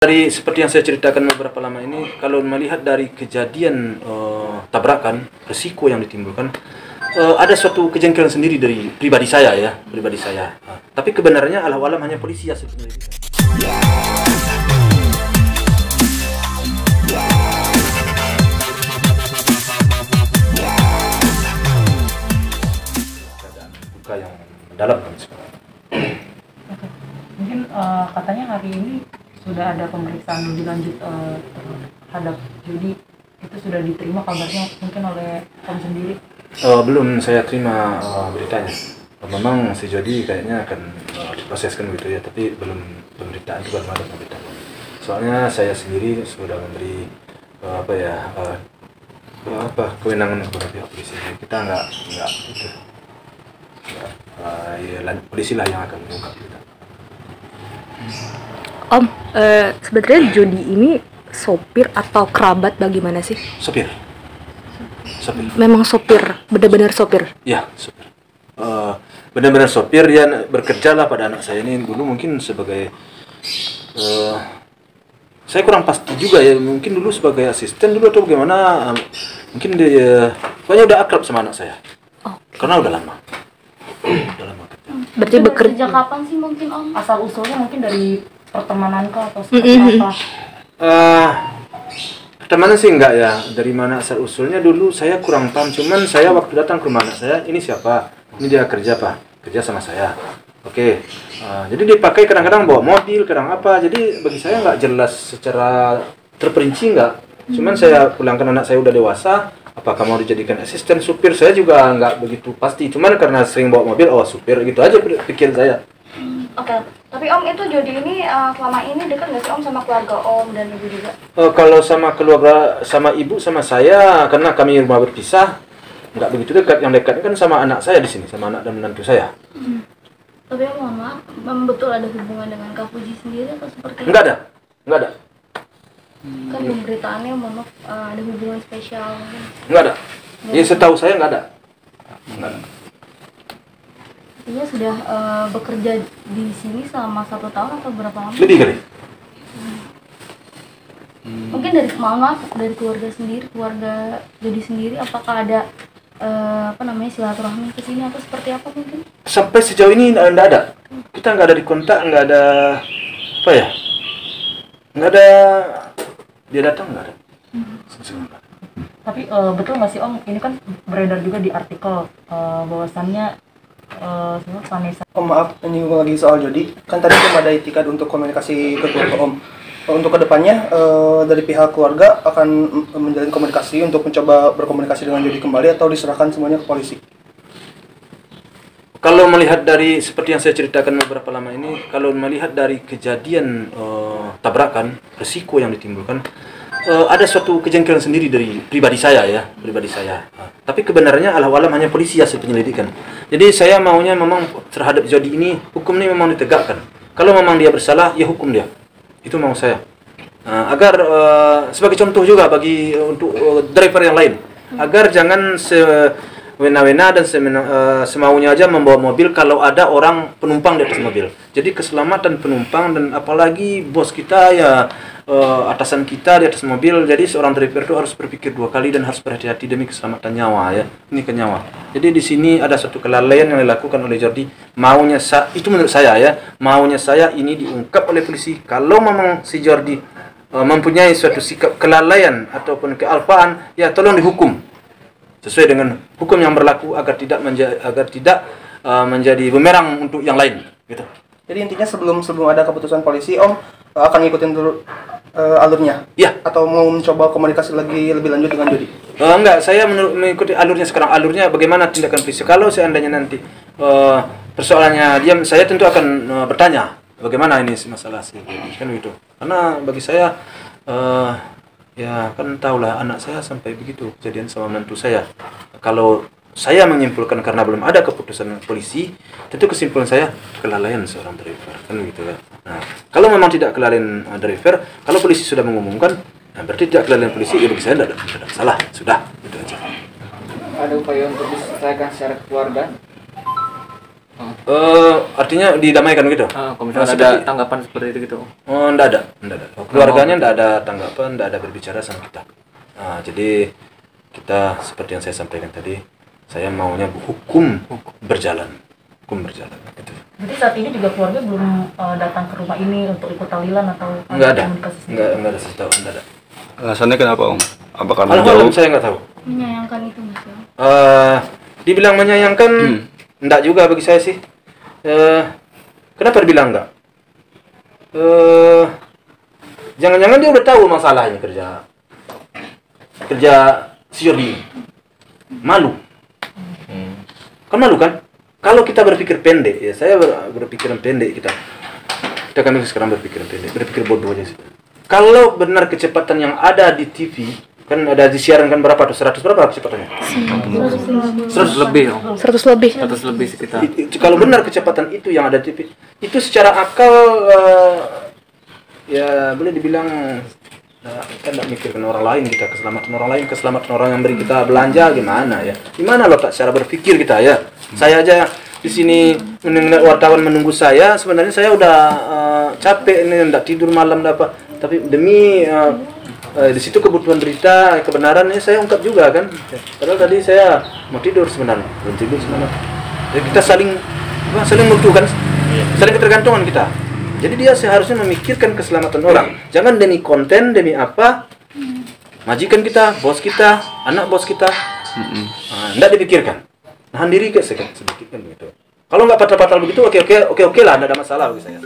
Dari seperti yang saya ceritakan beberapa lama ini, kalau melihat dari kejadian tabrakan, risiko yang ditimbulkan, ada suatu kejengkelan sendiri dari pribadi saya ya, pribadi saya. Tapi kebenarannya alam hanya polisi yang penyelidikan. Keadaan duka yang mendalam kan sekarang. Mungkin katanya hari ini sudah ada pemeriksaan lebih lanjut terhadap Jody, itu sudah diterima kabarnya mungkin oleh Om sendiri? Belum saya terima beritanya. Memang si Jody kayaknya akan diproseskan gitu ya, tapi belum pemberitaan itu belum ada pemberitaan. Soalnya saya sendiri sudah memberi kewenangan kepada pihak polisi. Kita nggak itu. Polisi lah yang akan mengungkap kita. Om, sebenarnya Jody ini sopir atau kerabat bagaimana sih? Sopir. Memang sopir, benar-benar sopir? Ya, sopir. Benar-benar sopir. Dia bekerja lah pada anak saya ini dulu mungkin sebagai saya kurang pasti juga ya, mungkin dulu sebagai asisten dulu atau bagaimana, mungkin dia pokoknya udah akrab sama anak saya. Karena udah lama. Berarti bekerja kapan sih mungkin Om? Asal usulnya mungkin dari pertemanan kah atau seperti apa? Pertemanan sih enggak ya. Dari mana asal usulnya dulu saya kurang paham. Cuman saya waktu datang ke rumah anak saya, ini siapa? Ini dia kerja apa? Kerja sama saya. Oke. Jadi dipakai kadang-kadang bawa mobil, kadang apa. Jadi bagi saya nggak jelas secara terperinci enggak. Cuman saya pulangkan anak saya udah dewasa. Apakah mau dijadikan asisten supir, saya juga nggak begitu pasti. Cuman karena sering bawa mobil, supir gitu aja pikir saya. Oke. Tapi Om, itu Jody ini selama ini dekat nggak sih Om sama keluarga Om dan Ibu juga? Kalau sama keluarga, sama ibu, sama saya, karena kami rumah berpisah, nggak begitu dekat. Yang dekat kan sama anak saya di sini, sama anak dan menantu saya. Tapi Om, mohon maaf, betul ada hubungan dengan Kak Puji sendiri atau seperti Nggak ada. Kan pemberitaannya mohon maaf ada hubungan spesial. Nggak ada. Ya setahu saya nggak ada. Artinya sudah bekerja di sini selama 1 tahun atau berapa lama? Lebih kali. Mungkin dari dari keluarga sendiri, keluarga Jody sendiri, apakah ada silaturahmi ke sini atau seperti apa mungkin? Sampai sejauh ini nggak ada. Kita nggak ada di kontak, nggak ada nggak ada dia datang, nggak ada. Tapi betul nggak sih Om, ini kan beredar juga di artikel bahwasannya Vanessa. Maaf, menyinggung lagi soal Jody. Kan tadi belum ada itikat untuk komunikasi ke keluarga Om. Untuk kedepannya dari pihak keluarga akan menjalin komunikasi untuk mencoba berkomunikasi dengan Jody kembali atau diserahkan semuanya ke polisi? Kalau melihat dari seperti yang saya ceritakan beberapa lama ini, kalau melihat dari kejadian tabrakan, risiko yang ditimbulkan, ada suatu kejengkelan sendiri dari pribadi saya ya, pribadi saya. Tapi kebenarannya alam hanya polisi yang penyelidikan. Jadi saya maunya memang terhadap Jody ini hukum ini memang ditegakkan. Kalau memang dia bersalah, ya hukum dia. Itu mau saya. Agar sebagai contoh juga bagi untuk driver yang lain, agar jangan wena-wena dan semaunya aja membawa mobil kalau ada orang penumpang di atas mobil. Jadi keselamatan penumpang dan apalagi bos kita ya, atasan kita di atas mobil. Jadi seorang driver itu harus berpikir 2 kali dan harus berhati-hati demi keselamatan nyawa ya. Ini ke nyawa. Jadi di sini ada suatu kelalaian yang dilakukan oleh Jody. Maunya itu menurut saya ya, maunya saya ini diungkap oleh polisi. Kalau memang si Jody mempunyai suatu sikap kelalaian ataupun kealpaan, ya tolong dihukum sesuai dengan hukum yang berlaku agar tidak menjadi bumerang untuk yang lain gitu. Jadi intinya sebelum ada keputusan polisi, Om akan ngikutin dulu alurnya? Ya. Atau mau mencoba komunikasi lebih lanjut dengan Jody? Enggak, saya mengikuti alurnya sekarang. Alurnya bagaimana tindakan polisi. Kalau seandainya nanti persoalannya diam, saya tentu akan bertanya bagaimana ini masalah sih, kan begitu. Karena bagi saya ya kan tahulah anak saya sampai begitu kejadian sama menantu saya. Kalau saya menyimpulkan karena belum ada keputusan polisi, tentu kesimpulan saya kelalaian seorang driver, kan gitu ya. Nah, kalau memang tidak kelalaian driver, kalau polisi sudah mengumumkan, berarti tidak kelalaian polisi, ya bagi saya tidak salah, sudah, itu aja. Ada upaya untuk diselesaikan secara keluarga? Artinya didamaikan gitu? Kalau misalnya ada tanggapan seperti itu gitu. Oh, enggak ada. Keluarganya enggak ada tanggapan, enggak ada berbicara sama kita. Nah, jadi kita seperti yang saya sampaikan tadi, saya maunya hukum berjalan. Hukum berjalan gitu. Jadi saat ini juga keluarga belum datang ke rumah ini untuk ikut tahlilan atau Enggak ada. komunikasi sendiri? Enggak ada setahu, enggak ada. Alasannya kenapa Om? Apa karena Alhamdulillah jauh? saya enggak tahu. Menyayangkan itu Mas ya. Dibilang menyayangkan, enggak juga bagi saya sih. Kenapa dibilang enggak? Jangan-jangan dia udah tahu masalahnya kerja si Jordi. Malu. Kan malu kan? Kalau kita berpikir pendek, ya saya berpikiran pendek kita kan sekarang berpikiran pendek, berpikir bodoh aja sih. Kalau benar kecepatan yang ada di TV, kan ada disiarankan berapa tuh? 100 berapa kecepatannya? 100 lebih, Om. 100 lebih. 100 lebih sekitar. Kalau benar kecepatan itu yang ada di TV, itu secara akal ya boleh dibilang kita tidak mikirkan orang lain, kita keselamatan orang lain, keselamatan orang yang beri kita belanja gimana ya? Gimana loh tak cara berpikir kita ya? Saya aja di sini mendengar wartawan menunggu saya, sebenarnya saya udah capek ini, tidak tidur malam apa, tapi demi di situ kebutuhan berita kebenarannya saya ungkap juga kan. Padahal tadi saya mau tidur sebenarnya, belum tidur sebenarnya. Jadi kita saling membutuhkan, saling ketergantungan kita. Jadi dia seharusnya memikirkan keselamatan orang. Jangan demi konten, demi apa, majikan kita, bos kita, anak bos kita, tidak dipikirkan. Nahan diri sedikit kan gitu. Kalau nggak patah-patah begitu, oke lah, tidak ada masalah bagi saya.